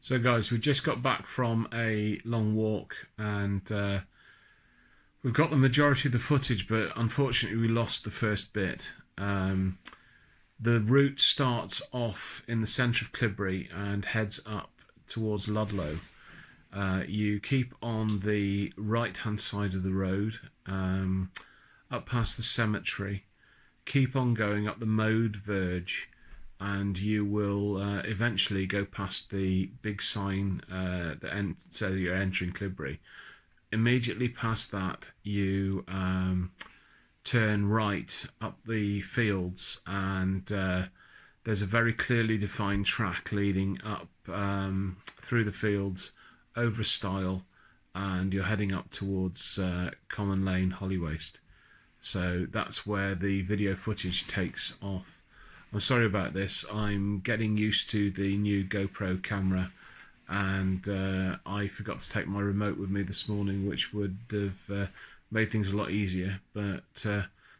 So guys, we've just got back from a long walk and we've got the majority of the footage, but unfortunately we lost the first bit. The route starts off in the centre of Clibry and heads up towards Ludlow. You keep on the right hand side of the road, up past the cemetery, keep on going up the Mode Verge, and you will eventually go past the big sign that says you're entering Clibry. Immediately past that, you turn right up the fields, and there's a very clearly defined track leading up through the fields, over a stile, and you're heading up towards Common Lane, Hollywaste. So that's where the video footage takes off. I'm sorry about this. I'm getting used to the new GoPro camera, and I forgot to take my remote with me this morning, which would have made things a lot easier, but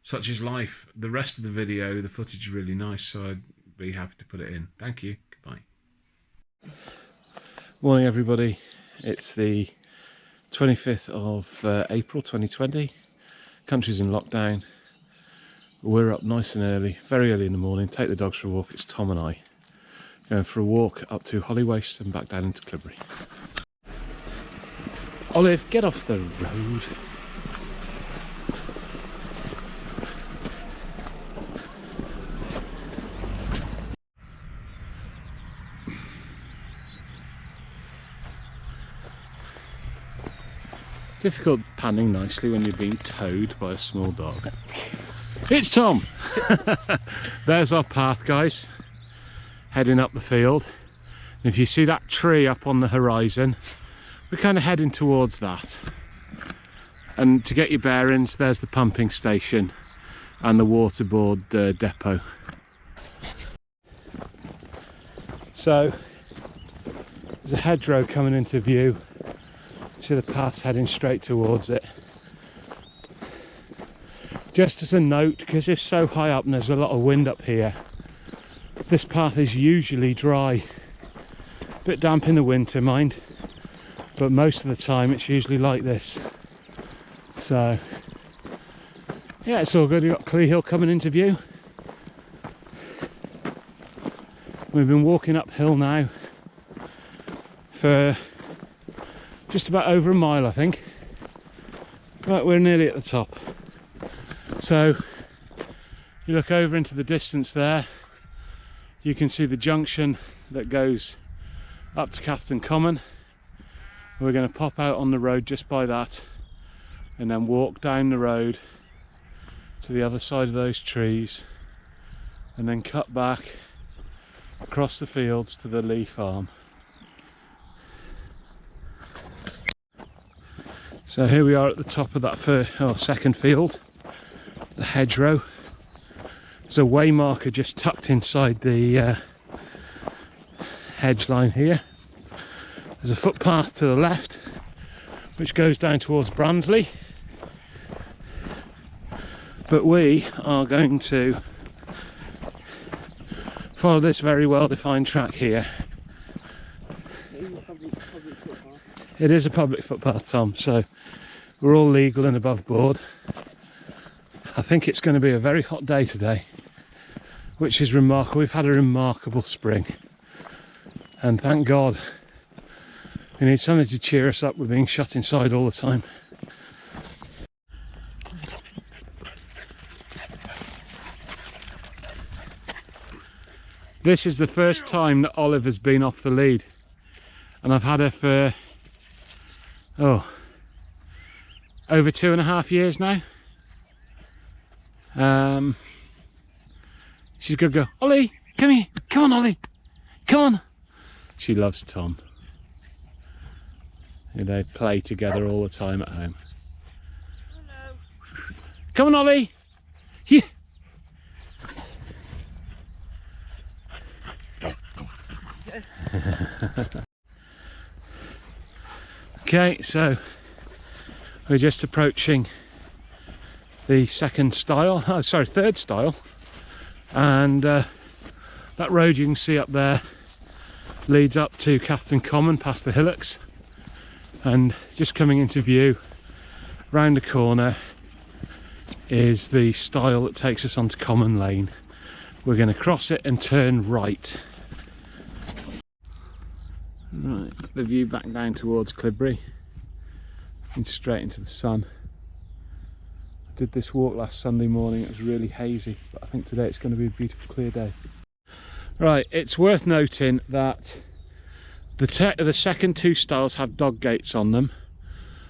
such is life. The rest of the video, the footage is really nice, so I'd be happy to put it in. Thank you. Goodbye. Morning everybody. It's the 25th of April 2020. Country's in lockdown. We're up nice and early, very early in the morning, take the dogs for a walk. It's Tom and I going for a walk up to Hollywaste and back down into Clibry. Olive, get off the road. Difficult panning nicely when you're being towed by a small dog. It's Tom! There's our path, guys, heading up the field. And if you see that tree up on the horizon, we're kind of heading towards that. And to get your bearings, there's the pumping station and the waterboard depot. So there's a hedgerow coming into view. See the path heading straight towards it. Just as a note, because it's so high up and there's a lot of wind up here, this path is usually dry. A bit damp in the winter, mind, but most of the time it's usually like this. So yeah, it's all good. We've got Clee Hill coming into view. We've been walking uphill now for just about over a mile, I think, but we're nearly at the top. So you look over into the distance there, you can see the junction that goes up to Catherton Common. We're going to pop out on the road just by that and then walk down the road to the other side of those trees and then cut back across the fields to the Lea farm. So here we are at the top of that second field, the hedgerow. There's a way marker just tucked inside the hedge line here. There's a footpath to the left which goes down towards Bransley, but we are going to follow this very well defined track here. It is a public footpath, Tom, so we're all legal and above board. I think it's going to be a very hot day today, which is remarkable. We've had a remarkable spring, and thank God. We need something to cheer us up with being shut inside all the time. This is the first time that Olive has been off the lead, and I've had her for over 2.5 years now. She's a good girl. Ollie, come here. Come on, Ollie. Come on. She loves Tom. And they play together all the time at home. Hello. Come on, Ollie. Yeah. Okay, so we're just approaching the third stile, and that road you can see up there leads up to Catherton Common past the hillocks, and just coming into view round the corner is the stile that takes us onto Common Lane. We're going to cross it and turn right. Right, the view back down towards Clibbury and straight into the sun. I did this walk last Sunday morning, it was really hazy, but I think today it's going to be a beautiful clear day. Right, it's worth noting that the second two stiles have dog gates on them.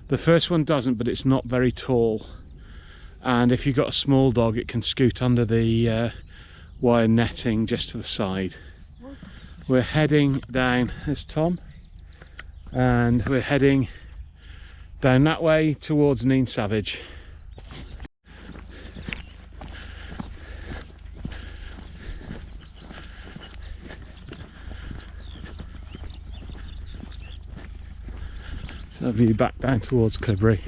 The first one doesn't, but it's not very tall, and if you've got a small dog it can scoot under the wire netting just to the side. We're heading down, there's Tom, and we're heading down that way towards Neen Savage. So view back down towards Clibbury.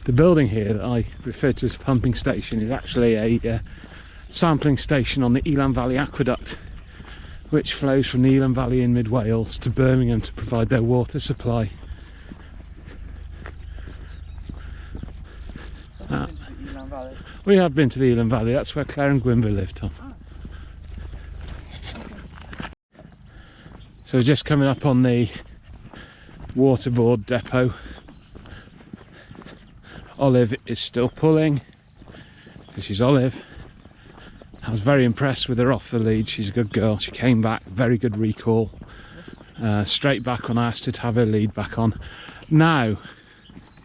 The building here that I refer to as a pumping station is actually a sampling station on the Elan Valley Aqueduct, which flows from the Elan Valley in mid Wales to Birmingham to provide their water supply. We have been to the Elan Valley, that's where Claire and Gwynver lived, Tom. So we're just coming up on the waterboard depot. Olive is still pulling, because she's Olive. I was very impressed with her off the lead, she's a good girl. She came back, very good recall. Straight back when I asked her to have her lead back on. Now,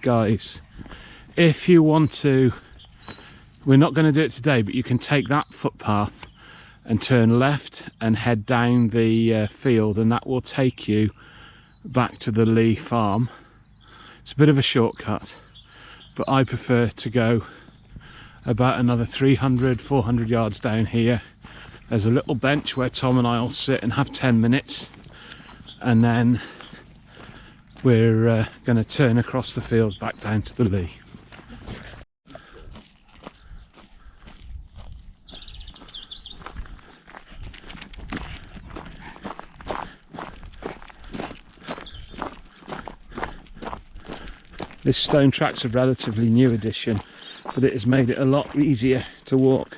guys, if you want to, we're not going to do it today, but you can take that footpath and turn left and head down the field, and that will take you back to the Lea farm. It's a bit of a shortcut, but I prefer to go about another 300-400 yards down here. There's a little bench where Tom and I will sit and have 10 minutes, and then we're going to turn across the fields back down to the Lea. This stone track's a relatively new addition, but it has made it a lot easier to walk,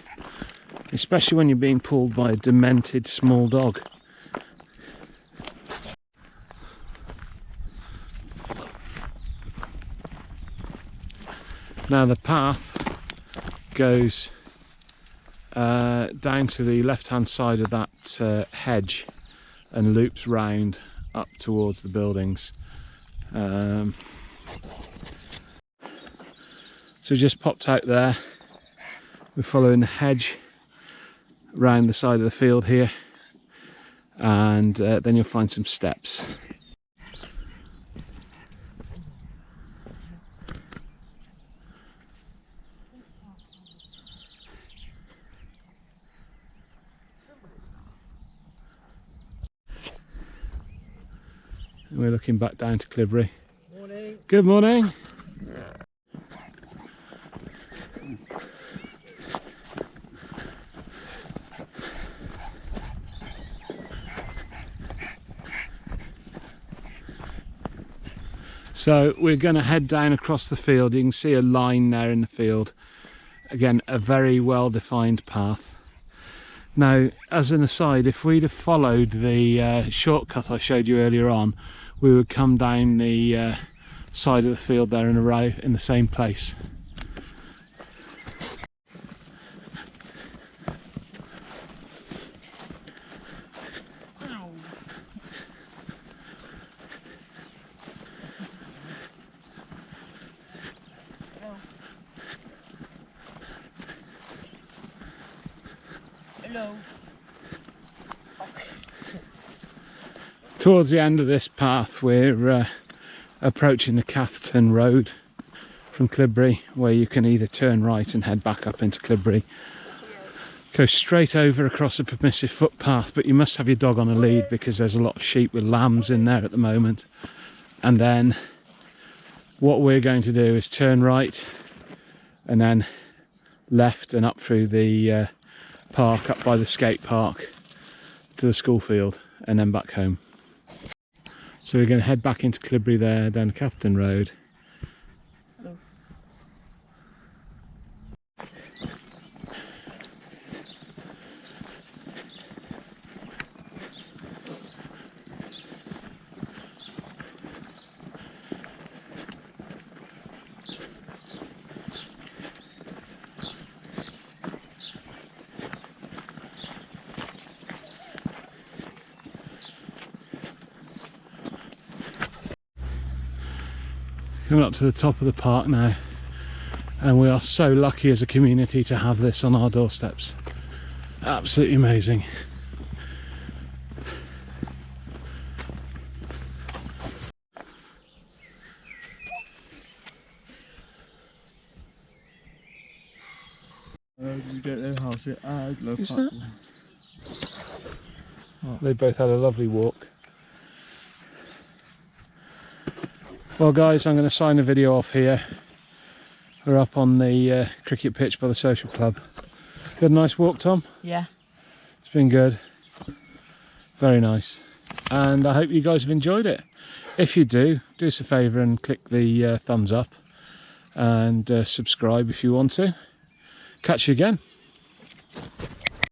especially when you're being pulled by a demented small dog. Now the path goes down to the left hand side of that hedge and loops round up towards the buildings. So just popped out there, we're following the hedge round the side of the field here, and then you'll find some steps. And we're looking back down to Clibbury. Morning. Good morning. So we're going to head down across the field. You can see a line there in the field. Again, a very well defined path. Now, as an aside, if we'd have followed the shortcut I showed you earlier on, we would come down the side of the field there and arrive in the same place. Hello. Towards the end of this path we're approaching the Catherton Road from Clibbury, where you can either turn right and head back up into Clibbury, go straight over across a permissive footpath, but you must have your dog on a lead because there's a lot of sheep with lambs in there at the moment. And then what we're going to do is turn right and then left and up through the park, up by the skate park, to the school field and then back home. So we're going to head back into Clibberry there, down Catherton Road. Hello. Coming up to the top of the park now, and we are so lucky as a community to have this on our doorsteps. Absolutely amazing. They both had a lovely walk. Well guys, I'm going to sign the video off here. We're up on the cricket pitch by the social club. You had a nice walk, Tom? Yeah. It's been good. Very nice. And I hope you guys have enjoyed it. If you do us a favour and click the thumbs up and subscribe if you want to. Catch you again.